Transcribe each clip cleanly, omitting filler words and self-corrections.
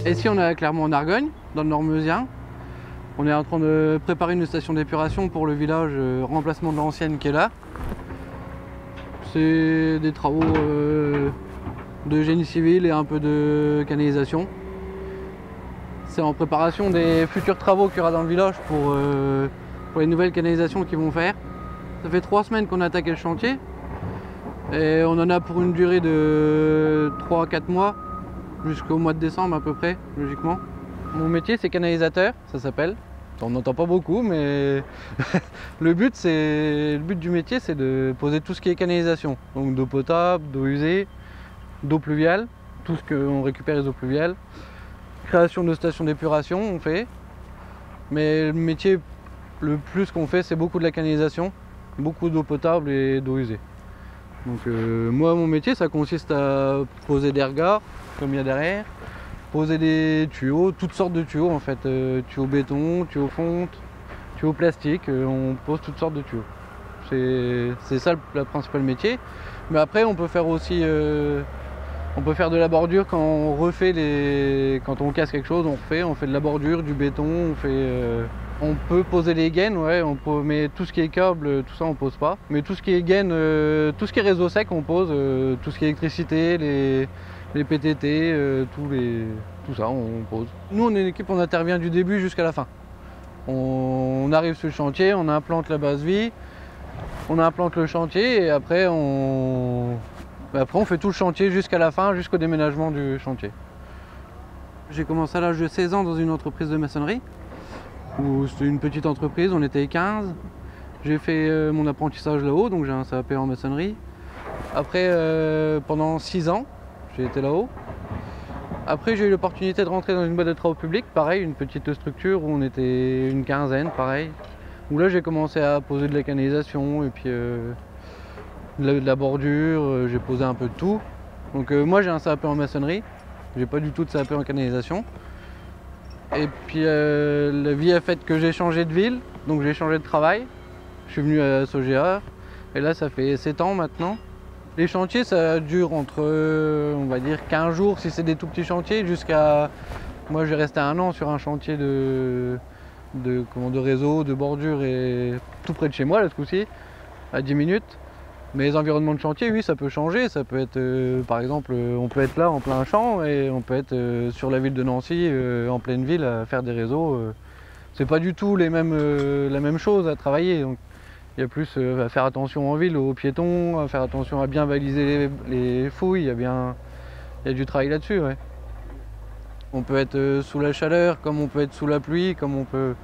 Ici on est à Clermont-en-Argonne, dans le Nord-Meusien. On est en train de préparer une station d'épuration pour le village remplacement de l'ancienne qui est là. C'est des travaux de génie civil et un peu de canalisation. C'est en préparation des futurs travaux qu'il y aura dans le village pour les nouvelles canalisations qu'ils vont faire. Ça fait 3 semaines qu'on a attaqué le chantier et on en a pour une durée de 3-4 mois jusqu'au mois de décembre à peu près, logiquement. Mon métier c'est canalisateur, ça s'appelle. On n'entend pas beaucoup, mais le but du métier c'est de poser tout ce qui est canalisation. Donc d'eau potable, d'eau usée, d'eau pluviale, tout ce qu'on récupère les eaux pluviales. Création de stations d'épuration on fait. Mais le métier le plus qu'on fait c'est beaucoup de la canalisation, beaucoup d'eau potable et d'eau usée. Donc moi mon métier ça consiste à poser des regards comme il y a derrière, poser des tuyaux, toutes sortes de tuyaux en fait, tuyaux béton, tuyaux fonte, tuyaux plastique, on pose toutes sortes de tuyaux. C'est ça le principal métier. Mais après on peut faire aussi, on peut faire de la bordure quand on refait quand on casse quelque chose, on fait de la bordure, du béton, on peut poser les gaines, ouais, mais tout ce qui est câble, tout ça on pose pas. Mais tout ce qui est gaines, tout ce qui est réseau sec on pose, tout ce qui est électricité, les PTT, tout ça on pose. Nous on est une équipe, on intervient du début jusqu'à la fin. On arrive sur le chantier, on implante la base vie, on implante le chantier et après on fait tout le chantier jusqu'à la fin, jusqu'au déménagement du chantier. J'ai commencé à l'âge de 16 ans dans une entreprise de maçonnerie. C'était une petite entreprise, on était 15. J'ai fait mon apprentissage là-haut, donc j'ai un CAP en maçonnerie. Après, pendant 6 ans, j'ai été là-haut. Après, j'ai eu l'opportunité de rentrer dans une boîte de travaux publics, pareil, une petite structure où on était une quinzaine, pareil. Où là, j'ai commencé à poser de la canalisation et puis de la bordure, j'ai posé un peu de tout. Donc moi, j'ai un CAP en maçonnerie, j'ai pas du tout de CAP en canalisation. Et puis la vie a fait que j'ai changé de ville, donc j'ai changé de travail. Je suis venu à Sogea et là ça fait 7 ans maintenant. Les chantiers ça dure entre on va dire 15 jours si c'est des tout petits chantiers jusqu'à... Moi j'ai resté 1 an sur un chantier de réseau, de bordure et tout près de chez moi là ce coup-ci, à 10 minutes. Mais les environnements de chantier, oui, ça peut changer. Ça peut être, par exemple, on peut être là en plein champ et on peut être sur la ville de Nancy, en pleine ville, à faire des réseaux. C'est pas du tout la même chose à travailler. Donc, il y a plus à faire attention en ville aux piétons, à faire attention à bien baliser les fouilles. Il y a du travail là-dessus. Ouais. On peut être sous la chaleur, comme on peut être sous la pluie, comme on peut.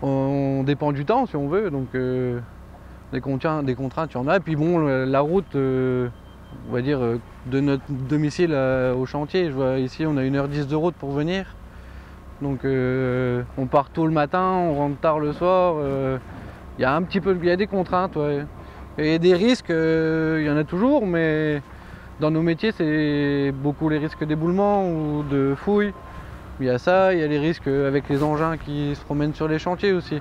On dépend du temps si on veut. Donc, des contraintes, il y en a. Et puis bon, la route, on va dire, de notre domicile au chantier, je vois ici, on a 1h10 de route pour venir. Donc on part tôt le matin, on rentre tard le soir. Il y a des contraintes, ouais. Et des risques, il y en a toujours, mais dans nos métiers, c'est beaucoup les risques d'éboulement ou de fouilles. Il y a ça, il y a les risques avec les engins qui se promènent sur les chantiers aussi.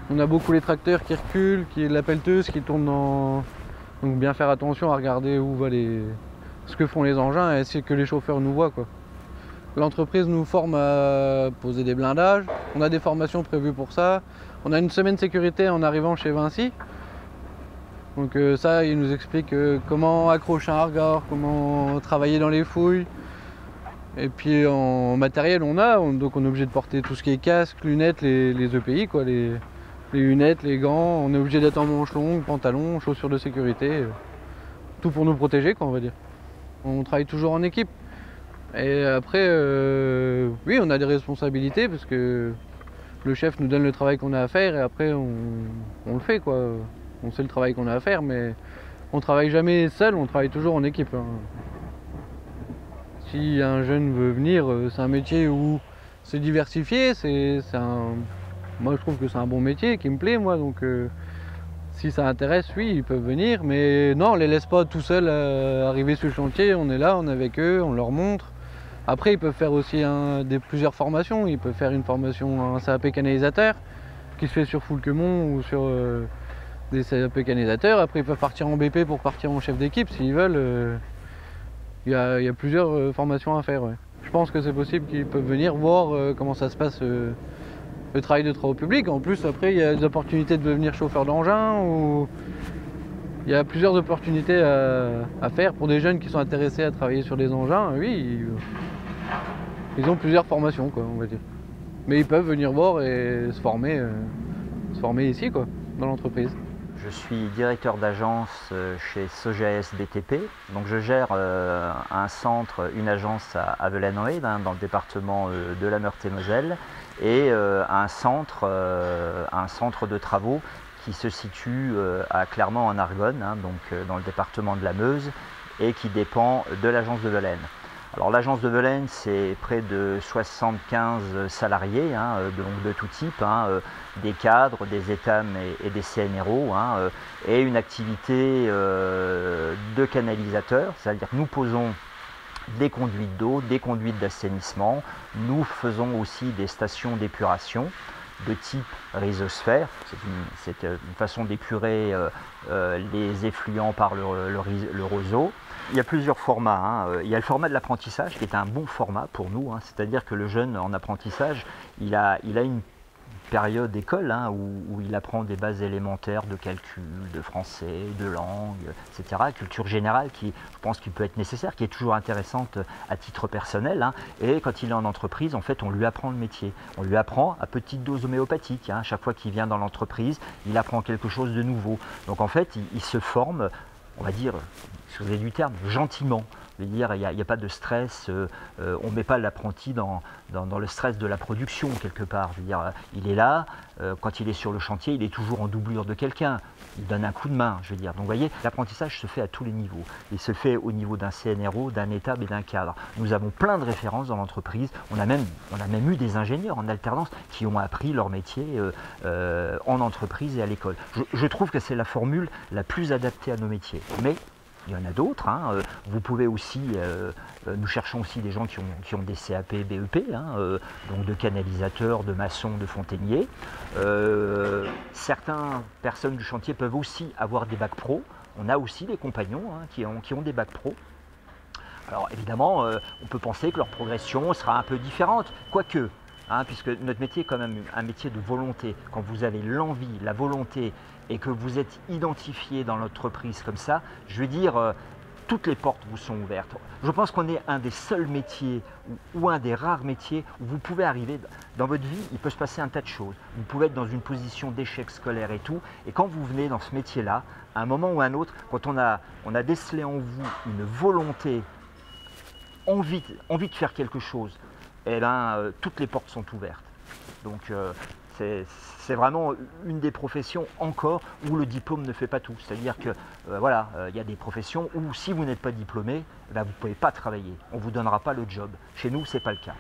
On a beaucoup les tracteurs qui reculent, la pelleteuse qui tourne dans... Donc bien faire attention à regarder où va ce que font les engins et essayer que les chauffeurs nous voient, quoi. L'entreprise nous forme à poser des blindages, on a des formations prévues pour ça. On a une semaine sécurité en arrivant chez Vinci. Donc ça, il nous explique comment accrocher un regard, comment travailler dans les fouilles. Et puis en matériel, donc on est obligé de porter tout ce qui est casque, lunettes, les EPI, quoi, les lunettes, les gants, on est obligé d'être en manches longues, pantalons, chaussures de sécurité, tout pour nous protéger, quoi, on va dire. On travaille toujours en équipe. Et après, oui, on a des responsabilités parce que le chef nous donne le travail qu'on a à faire et après on le fait, quoi. On sait le travail qu'on a à faire, mais on travaille jamais seul, on travaille toujours en équipe. Hein. Si un jeune veut venir, c'est un métier où c'est diversifié, moi je trouve que c'est un bon métier qui me plaît, moi, donc si ça intéresse, oui, ils peuvent venir, mais non, on les laisse pas tout seuls arriver sur le chantier, on est là, on est avec eux, on leur montre. Après, ils peuvent faire aussi plusieurs formations, ils peuvent faire une formation, un CAP canalisateur, qui se fait sur Foulquemont ou sur des CAP canalisateurs. Après, ils peuvent partir en BP pour partir en chef d'équipe s'ils veulent. Il y a plusieurs formations à faire, ouais. je pense que c'est possible qu'ils peuvent venir voir comment ça se passe le travail de travaux publics. En plus, après, il y a des opportunités de devenir chauffeur d'engin ou il y a plusieurs opportunités à faire pour des jeunes qui sont intéressés à travailler sur des engins. Oui, ils ont plusieurs formations, quoi, on va dire. Mais ils peuvent venir voir et se former ici, quoi, dans l'entreprise. Je suis directeur d'agence chez Sogeas BTP. Donc je gère une agence à Vellenrede, dans le département de la Meurthe-et-Moselle, et un centre de travaux qui se situe à Clermont en Argonne, donc dans le département de la Meuse, et qui dépend de l'agence de Velaine. Alors l'agence de Velaine, c'est près de 75 salariés, donc de tout type, des cadres, des ETAM et des CNRO, et une activité de canalisateur, c'est-à-dire que nous posons des conduites d'eau, des conduites d'assainissement, nous faisons aussi des stations d'épuration de type rhizosphère, c'est une façon d'épurer les effluents par le roseau. Il y a plusieurs formats. Il y a le format de l'apprentissage qui est un bon format pour nous, c'est-à-dire que le jeune en apprentissage, il a une période d'école où il apprend des bases élémentaires de calcul, de français, de langue, etc. Culture générale qui, je pense, qui peut être nécessaire, qui est toujours intéressante à titre personnel. Et quand il est en entreprise, en fait, on lui apprend le métier. On lui apprend à petite dose homéopathique. Chaque fois qu'il vient dans l'entreprise, il apprend quelque chose de nouveau. Donc en fait, il se forme, on va dire, excusez du terme, gentiment. Je veux dire, il n'y a pas de stress, on ne met pas l'apprenti dans le stress de la production quelque part. Je veux dire, il est là, quand il est sur le chantier, il est toujours en doublure de quelqu'un, il donne un coup de main, je veux dire. Donc vous voyez, l'apprentissage se fait à tous les niveaux. Il se fait au niveau d'un CNRO, d'un état et d'un cadre. Nous avons plein de références dans l'entreprise, on a même eu des ingénieurs en alternance qui ont appris leur métier en entreprise et à l'école. Je trouve que c'est la formule la plus adaptée à nos métiers. Mais il y en a d'autres. Vous pouvez aussi, nous cherchons aussi des gens qui ont des CAP, BEP, donc de canalisateurs, de maçons, de fontainiers. Certaines personnes du chantier peuvent aussi avoir des bacs pro. On a aussi des compagnons qui ont des bacs pro. Alors évidemment, on peut penser que leur progression sera un peu différente, quoique. Puisque notre métier est quand même un métier de volonté. Quand vous avez l'envie, la volonté et que vous êtes identifié dans l'entreprise comme ça, je veux dire, toutes les portes vous sont ouvertes. Je pense qu'on est un des seuls métiers ou un des rares métiers où vous pouvez arriver, dans votre vie, il peut se passer un tas de choses. Vous pouvez être dans une position d'échec scolaire et tout, et quand vous venez dans ce métier-là, à un moment ou à un autre, quand on a décelé en vous une volonté, envie de faire quelque chose, eh bien, toutes les portes sont ouvertes. Donc c'est vraiment une des professions encore où le diplôme ne fait pas tout. C'est-à-dire que voilà, il y a des professions où si vous n'êtes pas diplômé, vous ne pouvez pas travailler. On ne vous donnera pas le job. Chez nous, ce n'est pas le cas.